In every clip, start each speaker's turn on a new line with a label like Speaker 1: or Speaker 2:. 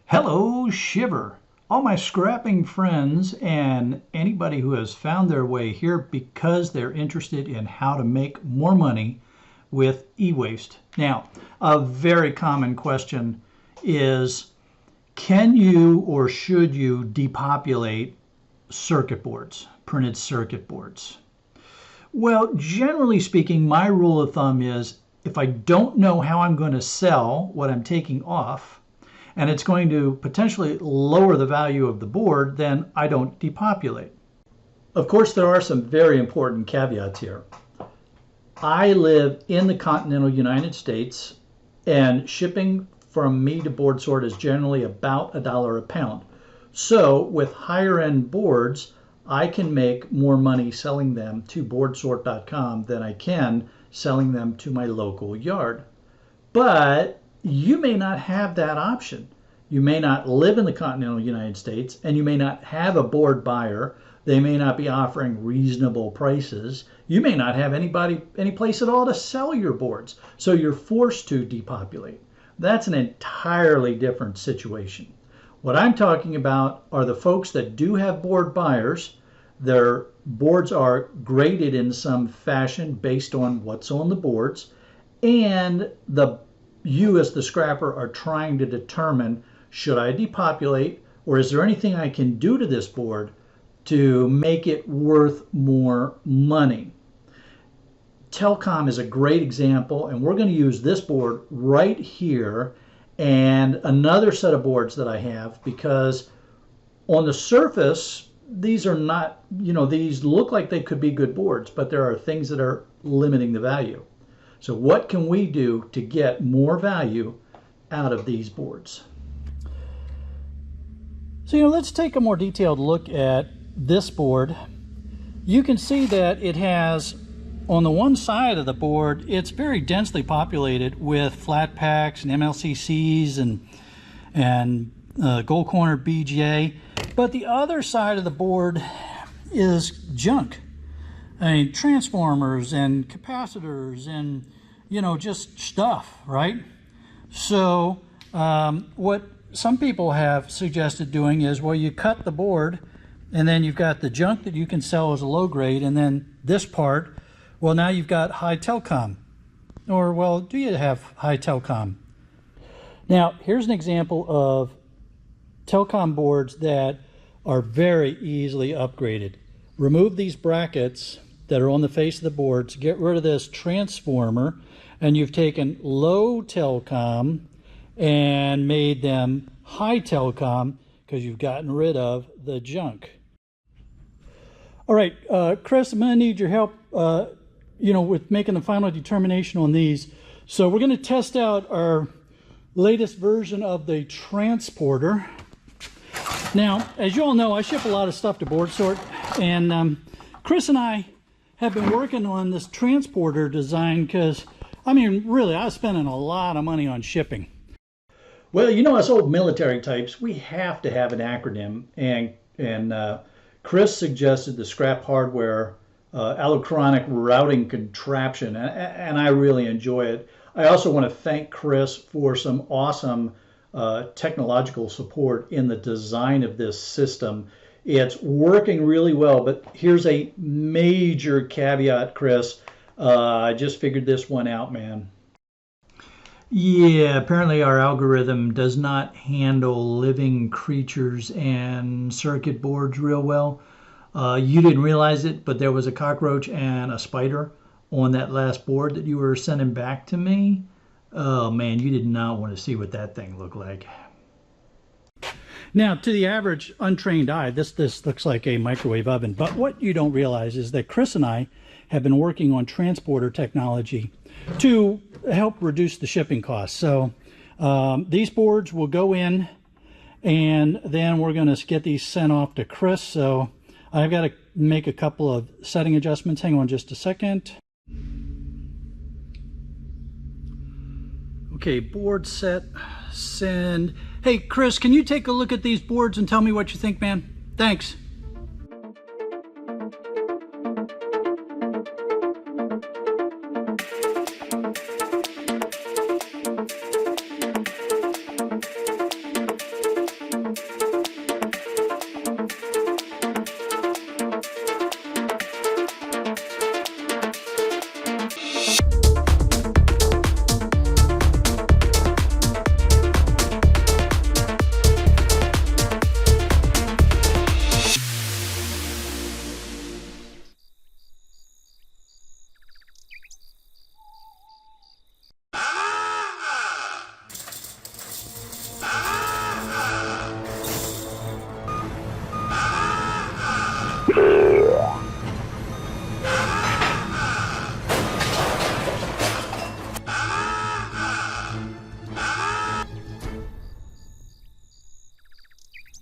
Speaker 1: Hello, Shiver! All my scrapping friends and anybody who has found their way here because they're interested in how to make more money with e-waste. Now, a very common question is, can you or should you depopulate circuit boards, printed circuit boards? Well, generally speaking, my rule of thumb is if I don't know how I'm going to sell what I'm taking off, and it's going to potentially lower the value of the board, then I don't depopulate. Of course, there are some very important caveats here. I live in the continental United States, and shipping from me to board sort is generally about $1 a pound. So with higher end boards, I can make more money selling them to boardsort.com than I can selling them to my local yard. But you may not have that option. You may not live in the continental United States, and you may not have a board buyer. They may not be offering reasonable prices. You may not have any place at all to sell your boards, so you're forced to depopulate. That's an entirely different situation. What I'm talking about are the folks that do have board buyers. Their boards are graded in some fashion based on what's on the boards, and you as the scrapper are trying to determine, should I depopulate, or is there anything I can do to this board to make it worth more money? Telcom is a great example, and we're going to use this board right here and another set of boards that I have, because on the surface these are not, these look like they could be good boards, but there are things that are limiting the value. So what can we do to get more value out of these boards? So, let's take a more detailed look at this board. You can see that it has, on the one side of the board, it's very densely populated with flat packs and MLCCs and gold corner BGA. But the other side of the board is junk. I mean, transformers and capacitors and, just stuff, right? So what some people have suggested doing is, well, you cut the board and then you've got the junk that you can sell as a low grade, and then this part, well, now you've got High Telcom. Or, well, do you have High Telcom? Now, here's an example of Telcom boards that are very easily upgraded. Remove these brackets that are on the face of the boards, get rid of this transformer, and you've taken low Telcom and made them High Telcom because you've gotten rid of the junk. All right, Chris, I'm going to need your help with making the final determination on these. So we're going to test out our latest version of the transporter. Now, as you all know, I ship a lot of stuff to BoardSort, and Chris and I have been working on this transporter design because, really, I was spending a lot of money on shipping. Well, us old military types, we have to have an acronym, and Chris suggested the scrap hardware allochronic routing contraption, and I really enjoy it. I also want to thank Chris for some awesome technological support in the design of this system. It's working really well, but here's a major caveat, Chris. I just figured this one out, man. Yeah, apparently our algorithm does not handle living creatures and circuit boards real well. You didn't realize it, but there was a cockroach and a spider on that last board that you were sending back to me. Oh man, you did not want to see what that thing looked like. Now, to the average untrained eye, this looks like a microwave oven. But what you don't realize is that Chris and I have been working on transporter technology to help reduce the shipping costs. So these boards will go in, and then we're going to get these sent off to Chris. So I've got to make a couple of setting adjustments. Hang on just a second. Okay, board set, send. Hey, Chris, can you take a look at these boards and tell me what you think, man? Thanks.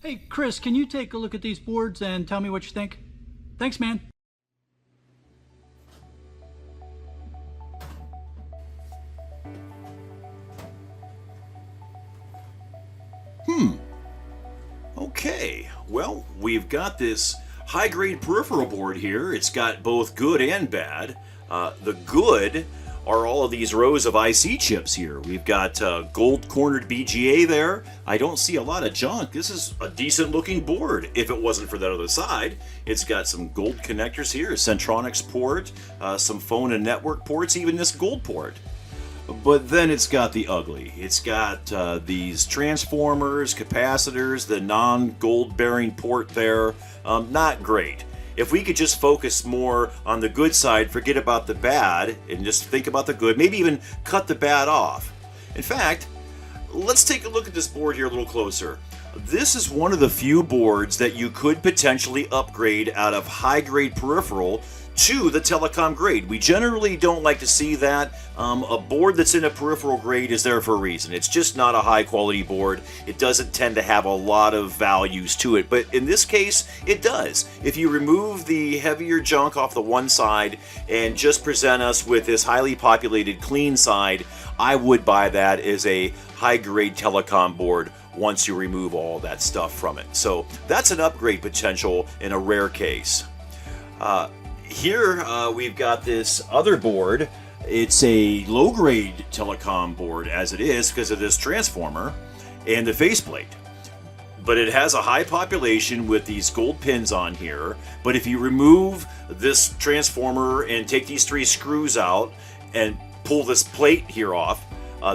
Speaker 1: Hey, Chris, can you take a look at these boards and tell me what you think? Thanks, man.
Speaker 2: Okay, well, we've got this high-grade peripheral board here. It's got both good and bad. The good are all of these rows of IC chips here. We've got gold-cornered BGA there. I don't see a lot of junk. This is a decent-looking board if it wasn't for that other side. It's got some gold connectors here, a Centronics port, some phone and network ports, even this gold port. But then it's got the ugly. It's got these transformers, capacitors, the non-gold bearing port there. Not great. If we could just focus more on the good side, forget about the bad, and just think about the good, maybe even cut the bad off. In fact, let's take a look at this board here a little closer. This is one of the few boards that you could potentially upgrade out of high-grade peripheral to the telecom grade. We generally don't like to see that. A board that's in a peripheral grade is there for a reason. It's just not a high quality board. It doesn't tend to have a lot of values to it, but in this case, it does. If you remove the heavier junk off the one side and just present us with this highly populated clean side, I would buy that as a high grade telecom board once you remove all that stuff from it. So that's an upgrade potential in a rare case. Here we've got this other board. It's a low-grade telecom board as it is because of this transformer and the faceplate. But it has a high population with these gold pins on here. But if you remove this transformer and take these three screws out and pull this plate here off,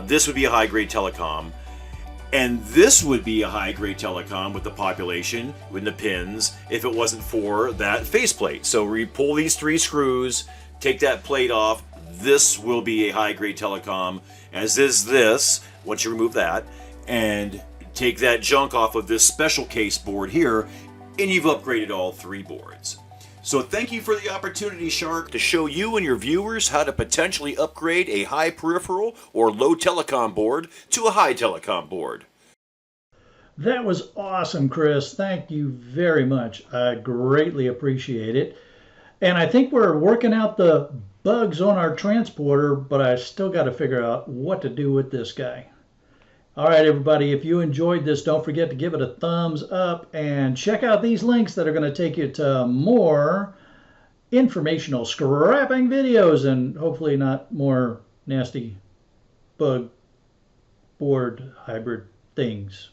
Speaker 2: this would be a high-grade telecom. And this would be a high-grade telecom with the population, with the pins, if it wasn't for that faceplate. So we pull these three screws, take that plate off, this will be a high-grade telecom, as is this, once you remove that, and take that junk off of this special case board here, and you've upgraded all three boards. So thank you for the opportunity, S.H.A.R.C, to show you and your viewers how to potentially upgrade a high peripheral or low telecom board to a high telecom board.
Speaker 1: That was awesome, Chris. Thank you very much. I greatly appreciate it. And I think we're working out the bugs on our transporter, but I still got to figure out what to do with this guy. All right, everybody, if you enjoyed this, don't forget to give it a thumbs up and check out these links that are going to take you to more informational scrapping videos and hopefully not more nasty bug board hybrid things.